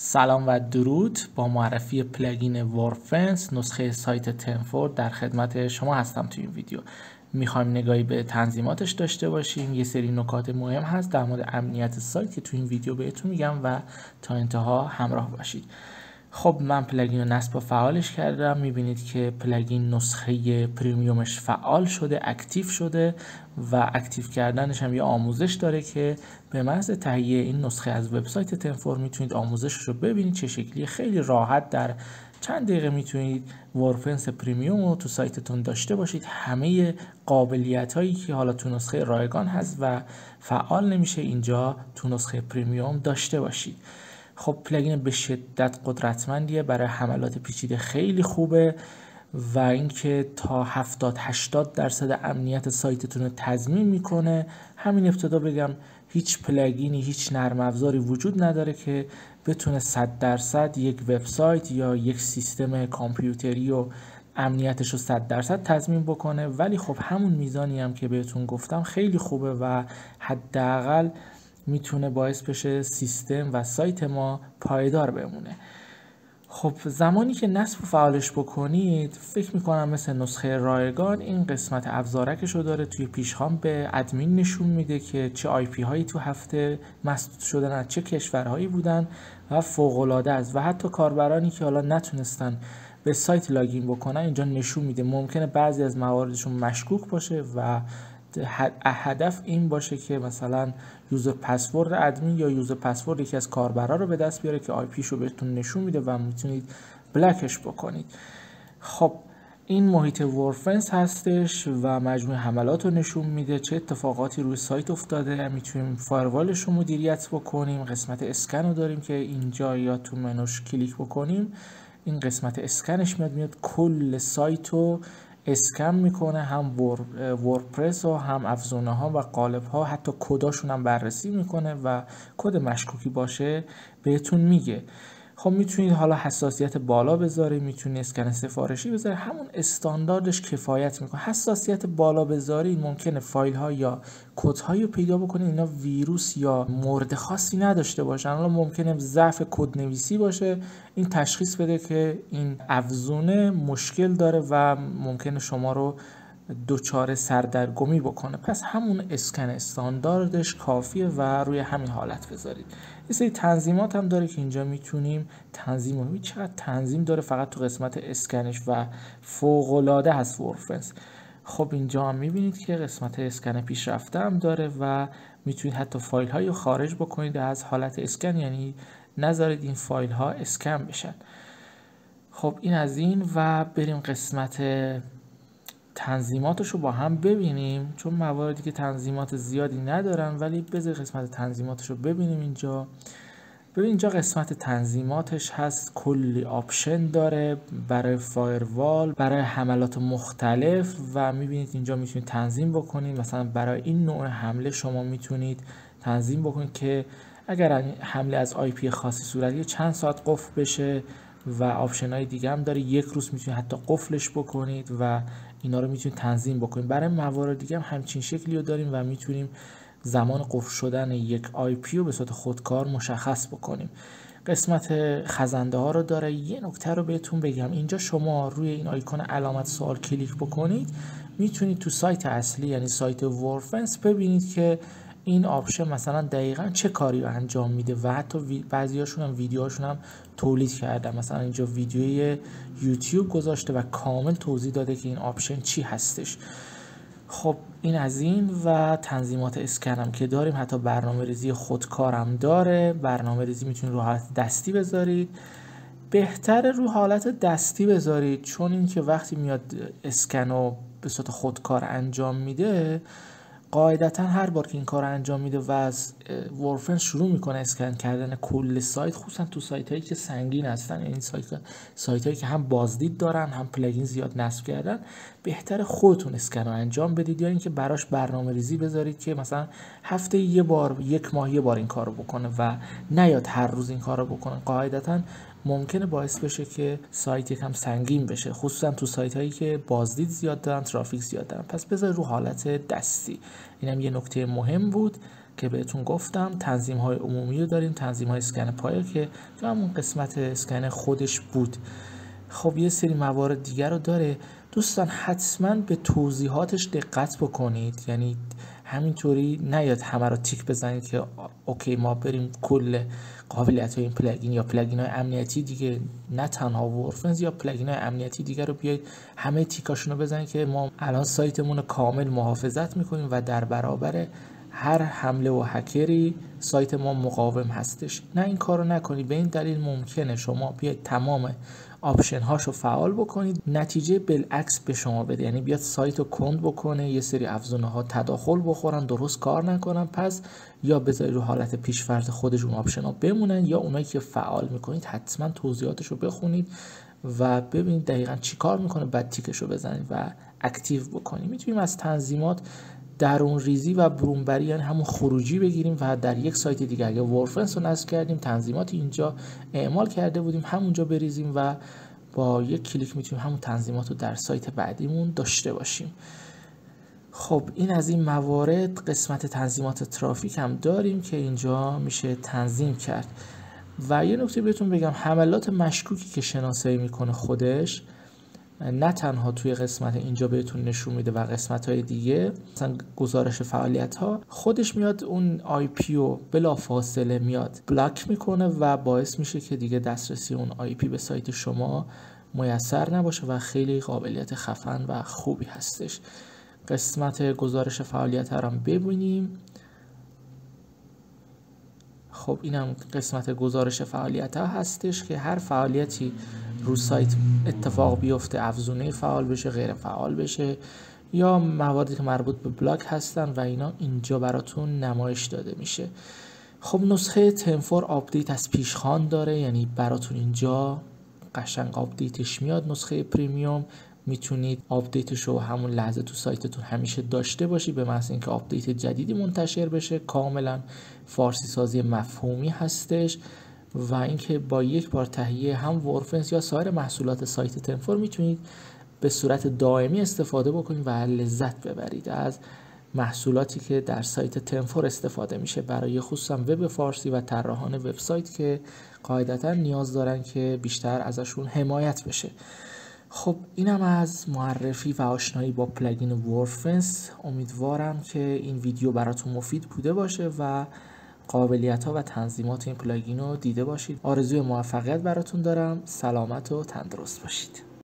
سلام و درود. با معرفی پلاگین وردپرس نسخه سایت تنفورد در خدمت شما هستم. توی این ویدیو میخوایم نگاهی به تنظیماتش داشته باشیم. یه سری نکات مهم هست در مورد امنیت سایت که توی این ویدیو بهتون میگم و تا انتها همراه باشید. خب من پلاگین رو نصب و فعالش کردم. میبینید که پلاگین نسخه پریمیومش فعال شده، اکتیو شده و اکتیو کردنش هم یه آموزش داره که به محض تهیه این نسخه از وبسایت تنفور میتونید آموزشش رو ببینید چه شکلی. خیلی راحت در چند دقیقه میتونید وردپرس پریمیوم رو تو سایتتون داشته باشید. همه قابلیت هایی که حالا تو نسخه رایگان هست و فعال نمیشه اینجا تو نسخه پریمیوم داشته باشید. خب پلاگین به شدت قدرتمندیه، برای حملات پیچیده خیلی خوبه و اینکه تا 70-80% امنیت سایتتون رو تضمین میکنه. همین ابتدا بگم هیچ پلاگینی، هیچ نرم افزاری وجود نداره که بتونه 100% یک وبسایت یا یک سیستم کامپیوتری و امنیتش رو 100% تضمین بکنه، ولی خب همون میزانی هم که بهتون گفتم خیلی خوبه و حداقل میتونه باعث بشه سیستم و سایت ما پایدار بمونه. خب زمانی که نصب و فعالش بکنید فکر میکنم مثل نسخه رایگان این قسمت افزارکش رو داره. توی پیشخوان به ادمین نشون میده که چه آی پی هایی تو هفته مسدود شدن، از چه کشورهایی بودن و فوق العاده است. و حتی کاربرانی که حالا نتونستن به سایت لاگین بکنن اینجا نشون میده. ممکنه بعضی از مواردشون مشکوک باشه و هدف این باشه که مثلا یوزر پسورد ادمین یا یوزر پسورد یکی از کاربرا رو به دست بیاره که آی پیش رو بهتون نشون میده و میتونید بلاکش بکنید. خب این محیط وردپرس هستش و مجموعه حملات رو نشون میده، چه اتفاقاتی روی سایت افتاده. میتونیم فایروالش رو مدیریت بکنیم. قسمت اسکن رو داریم که اینجا یا تو منوش کلیک بکنیم این قسمت اسکنش میاد کل سایت رو اسکن میکنه، هم وردپرس و هم افزونه ها و قالب ها، حتی کداشون هم بررسی میکنه و کد مشکوکی باشه بهتون میگه. خب میتونید حالا حساسیت بالا بذارید، میتونید اسکن سفارشی بذارید، همون استانداردش کفایت میکنه. حساسیت بالا بذارید ممکنه فایل ها یا کد هایی رو پیدا بکنید اینا ویروس یا مورد خاصی نداشته باشن. حالا ممکنه ضعف کد نویسی باشه، این تشخیص بده که این افزونه مشکل داره و ممکنه شما رو دچار سردرگمی بکنه. پس همون اسکن استانداردش کافیه و روی همین حالت بذارید. یه سری تنظیمات هم داره که اینجا میتونیم تنظیم کنیم. چقدر تنظیم داره فقط تو قسمت اسکنش و فوق العاده هست وردپرس. خب اینجا هم میبینید که قسمت اسکن پیشرفته هم داره و میتونید حتی فایل های رو خارج بکنید از حالت اسکن، یعنی نذارید این فایل ها اسکن بشن. خب این از این و بریم قسمت تنظیماتش رو با هم ببینیم، چون مواردی که تنظیمات زیادی ندارن ولی بذار قسمت تنظیماتش رو ببینیم. اینجا ببین اینجا قسمت تنظیماتش هست، کلی آپشن داره برای فایروال، برای حملات مختلف و میبینید اینجا میتونید تنظیم بکنید. مثلا برای این نوع حمله شما میتونید تنظیم بکنید که اگر حمله از آی پی خاصی صورت گیره چند ساعت قفل بشه و آپشن های دیگه هم داره. یک روز میتونید حتی قفلش بکنید و اینا رو میتونید تنظیم بکنید. برای موارد دیگه هم همچین شکلی رو داریم و میتونیم زمان قفل شدن یک آی پی رو به صورت خودکار مشخص بکنیم. قسمت خزنده ها رو داره. یه نکته رو بهتون بگم، اینجا شما روی این آیکون علامت سوال کلیک بکنید میتونید تو سایت اصلی یعنی سایت وردپرس ببینید که این آپشن مثلا دقیقاً چه کاری رو انجام میده و حتی بعضیاشون هم ویدیوهاشون هم تولید کردن. مثلا اینجا ویدیوی یوتیوب گذاشته و کامل توضیح داده که این آپشن چی هستش. خب این از این و تنظیمات اسکن هم که داریم، حتی برنامه ریزی خودکار هم داره. برنامه ریزی میتونید رو حالت دستی بذارید. بهتره رو حالت دستی بذارید چون اینکه وقتی میاد اسکن رو به صورت خودکار انجام میده، قاعدتا هر بار که این کار انجام میده و از وردپرس شروع میکنه اسکن کردن کل سایت، خصوصا تو سایت هایی که سنگین هستن، این سایت هایی که هم بازدید دارن هم پلاگین زیاد نصب کردن، بهتره خودتون اسکن رو انجام بدید یا اینکه براش برنامه ریزی بذارید که مثلا هفته یه بار، یک ماه یه بار این کارو بکنه و نیاد هر روز این کارو بکنه. قاعدتا ممکنه باعث بشه که سایت یکم سنگین بشه، خصوصا تو سایت هایی که بازدید زیاد دارن، ترافیک زیاد دارن. پس بذار رو حالت دستی. اینم یه نکته مهم بود. که بهتون گفتم تنظیم های عمومی رو داریم، تنظیم های اسکن پایه که تو همون قسمت اسکن خودش بود. خب یه سری موارد دیگر رو داره دوستان، حتما به توضیحاتش دقت بکنید، یعنی همینطوری نیاد همه رو تیک بزنید که اوکی ما بریم کل قابلیت های این پلاگین یا پلاگین های امنیتی دیگه، نه تنها وورفنز یا پلاگین های امنیتی دیگه رو بیاید همه تیکاشون رو بزنید که ما الان سایتمون رو کامل محافظت میکنیم و در برابر هر حمله و هکری سایت ما مقاوم هستش. نه این کارو نکنید، به این دلیل ممکنه شما بیاید تمام آپشن هاشو فعال بکنید، نتیجه بالعکس به شما بده، یعنی بیاد سایت رو کند بکنه، یه سری افزونه ها تداخل بخورن، درست کار نکنن، پس یا بذارید رو حالت پیشفرض خودشون آپشن ها بمونن، یا اونایی که فعال میکنید حتما توضیحاتشو بخونید و ببینید دقیقاً چی کار میکنه، بعد تیکشو بزنید و اکتیو بکنید. میتونیم از تنظیمات درون ریزی و برونبری، یعنی همون خروجی بگیریم و در یک سایت دیگه اگه وورفنس رو نصب کردیم تنظیمات اینجا اعمال کرده بودیم همونجا بریزیم و با یک کلیک میتونیم همون تنظیمات رو در سایت بعدیمون داشته باشیم. خب این از این موارد. قسمت تنظیمات ترافیک هم داریم که اینجا میشه تنظیم کرد. و یه نکته بهتون بگم، حملات مشکوکی که شناسایی میکنه خودش نه تنها توی قسمت اینجا بهتون نشون میده و قسمت های دیگه، مثلا گزارش فعالیت ها، خودش میاد اون آی پی رو بلا فاصله میاد بلاک میکنه و باعث میشه که دیگه دسترسی اون آی پی به سایت شما میسر نباشه و خیلی قابلیت خفن و خوبی هستش. قسمت گزارش فعالیت ها رو ببینیم. خب اینم قسمت گزارش فعالیت ها هستش که هر فعالیتی رو سایت اتفاق بیفته، افزونه فعال بشه، غیر فعال بشه، یا مواردی که مربوط به بلاک هستن و اینا اینجا براتون نمایش داده میشه. خب نسخه تنفور آپدیت از پیشخوان داره، یعنی براتون اینجا قشنگ آپدیتش میاد. نسخه پریمیوم میتونید آپدیتش رو همون لحظه تو سایتتون همیشه داشته باشی، به محض اینکه آپدیت جدیدی منتشر بشه کاملا فارسی سازی مفهومی هستش و اینکه با یک بار تهیه هم وورفنس یا سایر محصولات سایت تنفور میتونید به صورت دائمی استفاده بکنید و لذت ببرید از محصولاتی که در سایت تنفور استفاده میشه، برای خصوصا وب فارسی و طراحان وبسایت که قاعدتا نیاز دارن که بیشتر ازشون حمایت بشه. خب اینم از معرفی و آشنایی با پلاگین وورفنس. امیدوارم که این ویدیو براتون مفید بوده باشه و قابلیت ها و تنظیمات این پلاگین رو دیده باشید. آرزوی موفقیت براتون دارم. سلامت و تندرست باشید.